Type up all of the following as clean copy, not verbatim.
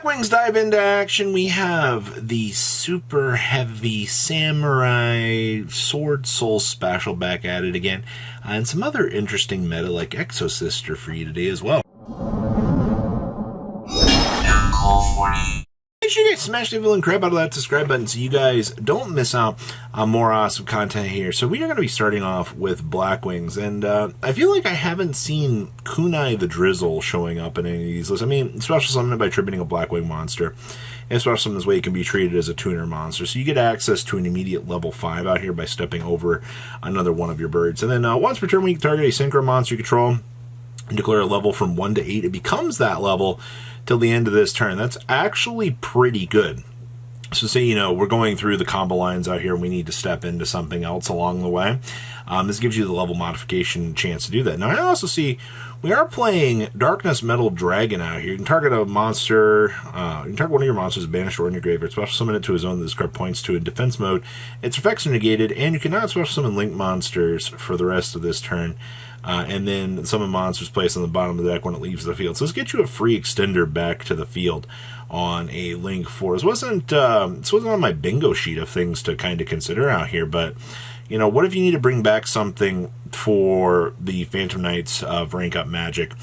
Blackwings dive into action. We have the super heavy samurai Swordsoul special back at it again, and some other interesting meta like Exo Sister for you today as well. Make sure you guys smash the villain crap out of that subscribe button so you guys don't miss out on more awesome content here. So we are going to be starting off with Blackwings, and I feel like I haven't seen Kunai the Drizzle showing up in any of these lists. I mean, special summon by tributing a Blackwing monster, and special summon this way it can be treated as a tuner monster. So you get access to an immediate level 5 out here by stepping over another one of your birds. And then once per turn, when you target a synchro monster you control and declare a level from 1 to 8, it becomes that level till the end of this turn. That's actually pretty good. So say, you know, we're going through the combo lines out here and we need to step into something else along the way. This gives you the level modification chance to do that. Now, I also see we are playing Darkness Metal Dragon out here. You can target a monster, you can target one of your monsters, banished or in your graveyard, special summon it to a zone that this card points to in defense mode. Its effects are negated, and you cannot special summon link monsters for the rest of this turn. And then summon monsters placed on the bottom of the deck when it leaves the field. So this gets you a free extender back to the field on a Link 4. This wasn't on my bingo sheet of things to kind of consider out here, but you know, what if you need to bring back something for the Phantom Knights of Rank Up Magic?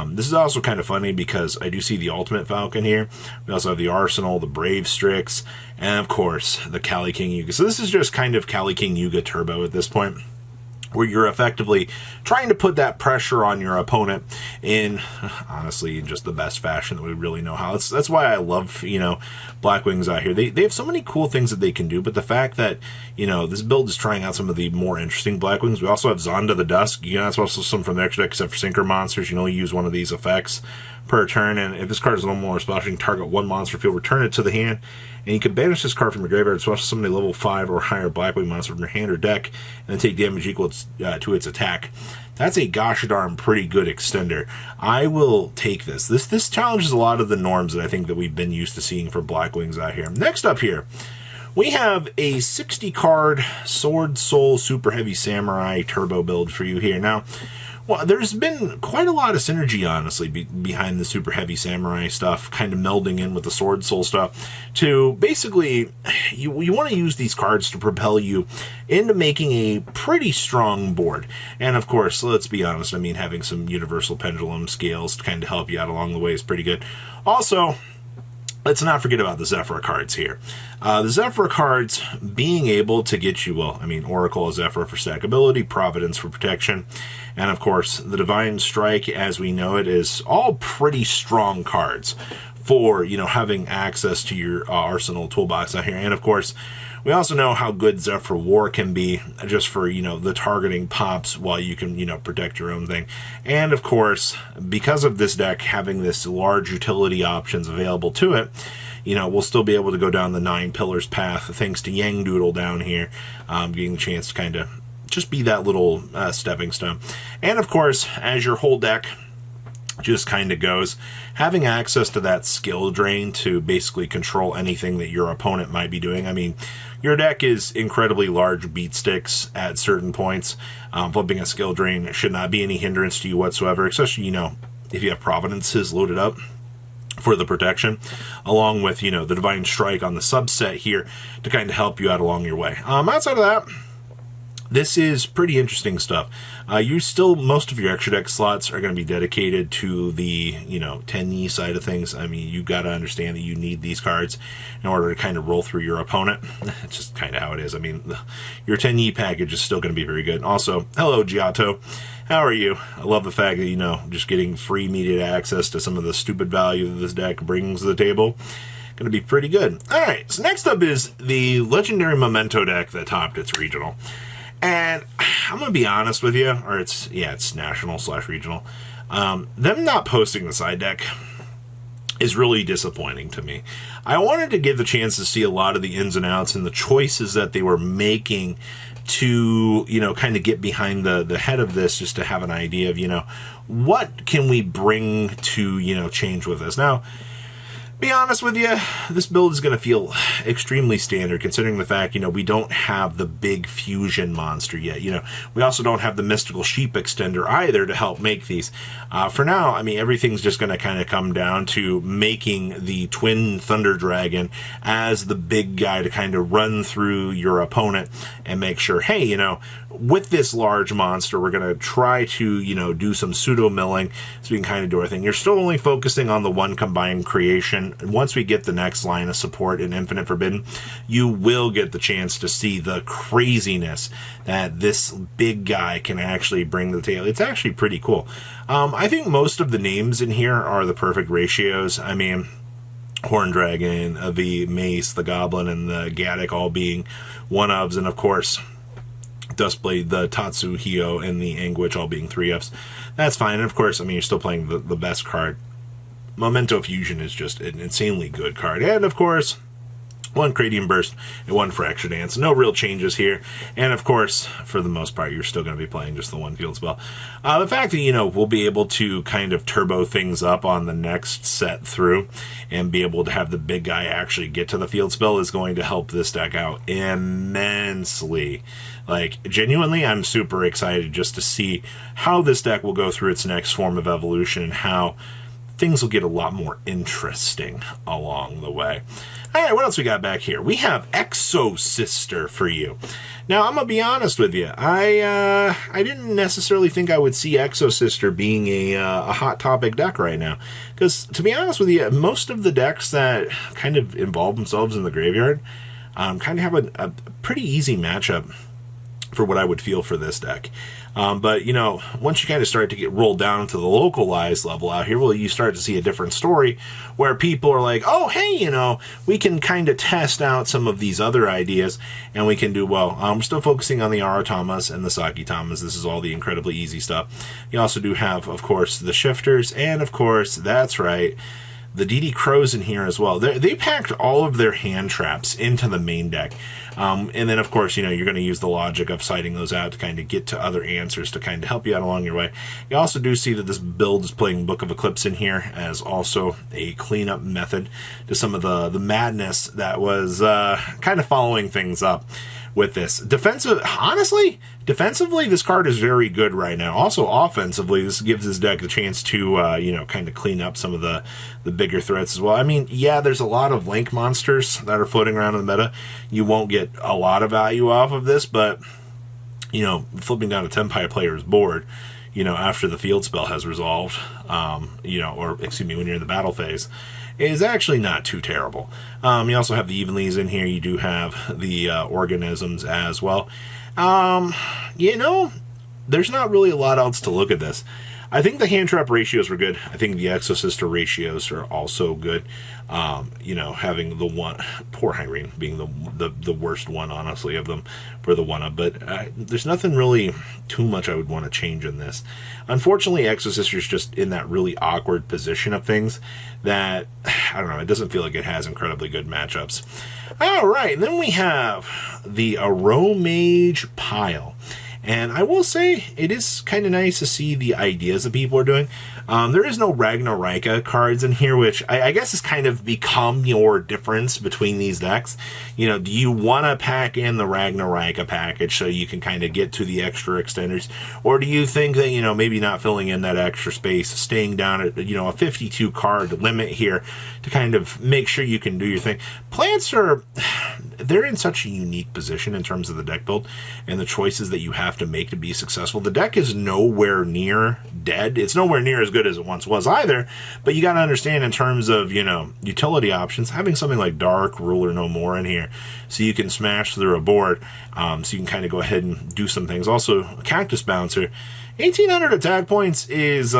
This is also kind of funny because I do see the Ultimate Falcon here. We also have the Arsenal, the Brave Strix, and of course the Kali King Yuga. So this is just kind of Kali King Yuga Turbo at this point, where you're effectively trying to put that pressure on your opponent in, honestly, in just the best fashion that we really know how. That's why I love, you know, Blackwings out here. They have so many cool things that they can do, but the fact that, you know, this build is trying out some of the more interesting Blackwings. We also have Zonda the Dusk. You can also some from the extra deck, except for Synchro monsters. You can only use one of these effects per turn, and if this card is a little more special, you can target one monster field, return it to the hand, and you can banish this card from your graveyard, special summon a level 5 or higher Blackwing monster from your hand or deck, and then take damage equal to its attack. That's a gosh darn pretty good extender. I will take this. This challenges a lot of the norms that I think that we've been used to seeing for Blackwings out here. Next up here, we have a 60-card Swordsoul Super Heavy Samurai Turbo build for you here. Now, well, there's been quite a lot of synergy, honestly, behind the Super Heavy Samurai stuff, kind of melding in with the Swordsoul stuff, to basically, you want to use these cards to propel you into making a pretty strong board. And of course, let's be honest, I mean, having some Universal Pendulum scales to kind of help you out along the way is pretty good. Also, let's not forget about the Zephyr cards here. The Zephyr cards being able to get you, well, I mean, Oracle is Zephyr for stackability, Providence for protection, and of course, the Divine Strike, as we know it, is all pretty strong cards for, you know, having access to your arsenal toolbox out here. And of course, we also know how good Zephyr War can be just for, you know, the targeting pops while you can, you know, protect your own thing. And of course, because of this deck having this large utility options available to it, you know, we'll still be able to go down the 9 pillars path thanks to Yang Doodle down here, getting the chance to kind of just be that little stepping stone. And of course, as your whole deck just kind of goes, having access to that skill drain to basically control anything that your opponent might be doing. I mean, your deck is incredibly large beat sticks at certain points. Flipping a skill drain should not be any hindrance to you whatsoever, especially, you know, if you have Providences loaded up for the protection, along with, you know, the Divine Strike on the subset here to kind of help you out along your way. Outside of that, this is pretty interesting stuff. Most of your extra deck slots are going to be dedicated to the, you know, 10E side of things. I mean, you got to understand that you need these cards in order to kind of roll through your opponent. It's just kind of how it is. I mean, your 10E package is still going to be very good. Also, hello, Giotto. How are you? I love the fact that, you know, just getting free immediate access to some of the stupid value that this deck brings to the table. Going to be pretty good. All right, so next up is the legendary Memento deck that topped its regional. And I'm going to be honest with you, or it's national/regional. Them not posting the side deck is really disappointing to me. I wanted to give the chance to see a lot of the ins and outs and the choices that they were making to, you know, kind of get behind the head of this, just to have an idea of, you know, what can we bring to, you know, change with this. Now, Be honest with you, this build is going to feel extremely standard considering the fact, we don't have the big fusion monster yet. We also don't have the mystical sheep extender either to help make these. For now, everything's just going to kind of come down to making the twin thunder dragon as the big guy to kind of run through your opponent and make sure, hey, with this large monster, we're going to try to, do some pseudo milling so we can kind of do our thing. You're still only focusing on the one combined creation. Once we get the next line of support in Infinite Forbidden, you will get the chance to see the craziness that this big guy can actually bring to the table. It's actually pretty cool. I think most of the names in here are the perfect ratios. Horn Dragon, the Mace, the Goblin, and the Gaddock all being one-ofs, and of course Duskblade, the Tatsuhio, and the Anguish all being 3Fs. That's fine. And of course, you're still playing the best card. Memento Fusion is just an insanely good card. And of course, one Cranium Burst and one Fracture Dance. No real changes here. And of course, for the most part, you're still going to be playing just the one field spell. The fact that, we'll be able to kind of turbo things up on the next set through and be able to have the big guy actually get to the field spell is going to help this deck out immensely. Genuinely, I'm super excited just to see how this deck will go through its next form of evolution and how things will get a lot more interesting along the way. All right, what else we got back here? We have Exo Sister for you. Now, I'm going to be honest with you. I didn't necessarily think I would see Exo Sister being a hot topic deck right now. Because, to be honest with you, most of the decks that kind of involve themselves in the graveyard kind of have a pretty easy matchup for what I would feel for this deck. But, once you kind of start to get rolled down to the localized level out here, well, you start to see a different story where people are like, oh, hey, we can kind of test out some of these other ideas and we can do well. We're still focusing on the Aratamas and the Sakitamas. This is all the incredibly easy stuff. You also do have, of course, the Shifters, and of course, that's right, the DD Crows in here as well. They packed all of their hand traps into the main deck. And then, of course, you're going to use the logic of citing those out to kind of get to other answers to kind of help you out along your way. You also do see that this build is playing Book of Eclipse in here as also a cleanup method to some of the madness that was kind of following things up with this. Defensively, this card is very good right now. Also, offensively, this gives this deck a chance to, kind of clean up some of the bigger threats as well. Yeah, there's a lot of Link monsters that are floating around in the meta. You won't get a lot of value off of this, but, flipping down a Tenpai player's board, after the field spell has resolved, when you're in the battle phase, is actually not too terrible. You also have the Evenlies in here. You do have the organisms as well. There's not really a lot else to look at this. I think the hand trap ratios were good. I think the Exosister ratios are also good. Having the one, poor Hyrene being the worst one, honestly, of them for the one-up. But there's nothing really too much I would want to change in this. Unfortunately, Exosister's just in that really awkward position of things that, I don't know, it doesn't feel like it has incredibly good matchups. All right, then we have the Aromage Pile. And I will say, it is kind of nice to see the ideas that people are doing. There is no Ragnarika cards in here, which I guess has kind of become your difference between these decks. Do you want to pack in the Ragnarika package so you can kind of get to the extra extenders? Or do you think that, maybe not filling in that extra space, staying down at, a 52 card limit here to kind of make sure you can do your thing? Plants they're in such a unique position in terms of the deck build and the choices that you have to make to be successful. The deck is nowhere near dead. It's nowhere near as good as it once was either, but you got to understand in terms of, utility options, having something like Dark Ruler No More in here so you can smash through a board, so you can kind of go ahead and do some things. Also, Cactus Bouncer, 1,800 attack points is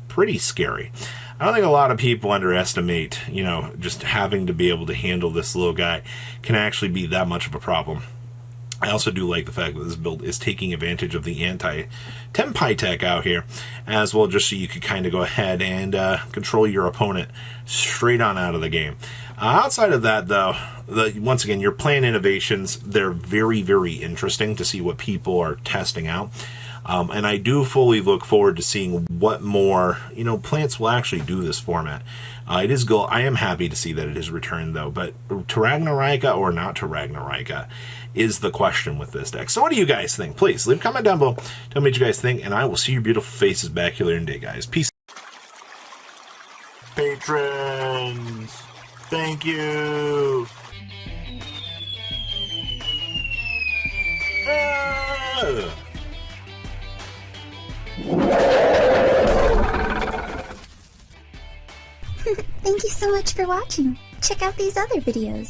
pretty scary. I don't think a lot of people underestimate, just having to be able to handle this little guy can actually be that much of a problem. I also do like the fact that this build is taking advantage of the anti-Tenpai tech out here, as well, just so you can kind of go ahead and control your opponent straight on out of the game. Outside of that, though, once again, your plan innovations, they're very, very interesting to see what people are testing out. And I do fully look forward to seeing what more, plants will actually do this format. It is gold. I am happy to see that it is returned, though. But to Ragnarika or not to Ragnarika is the question with this deck. So what do you guys think? Please leave a comment down below. Tell me what you guys think, and I will see your beautiful faces back here later in the day, guys. Peace. Patrons, thank you. Thank you so much for watching. Check out these other videos.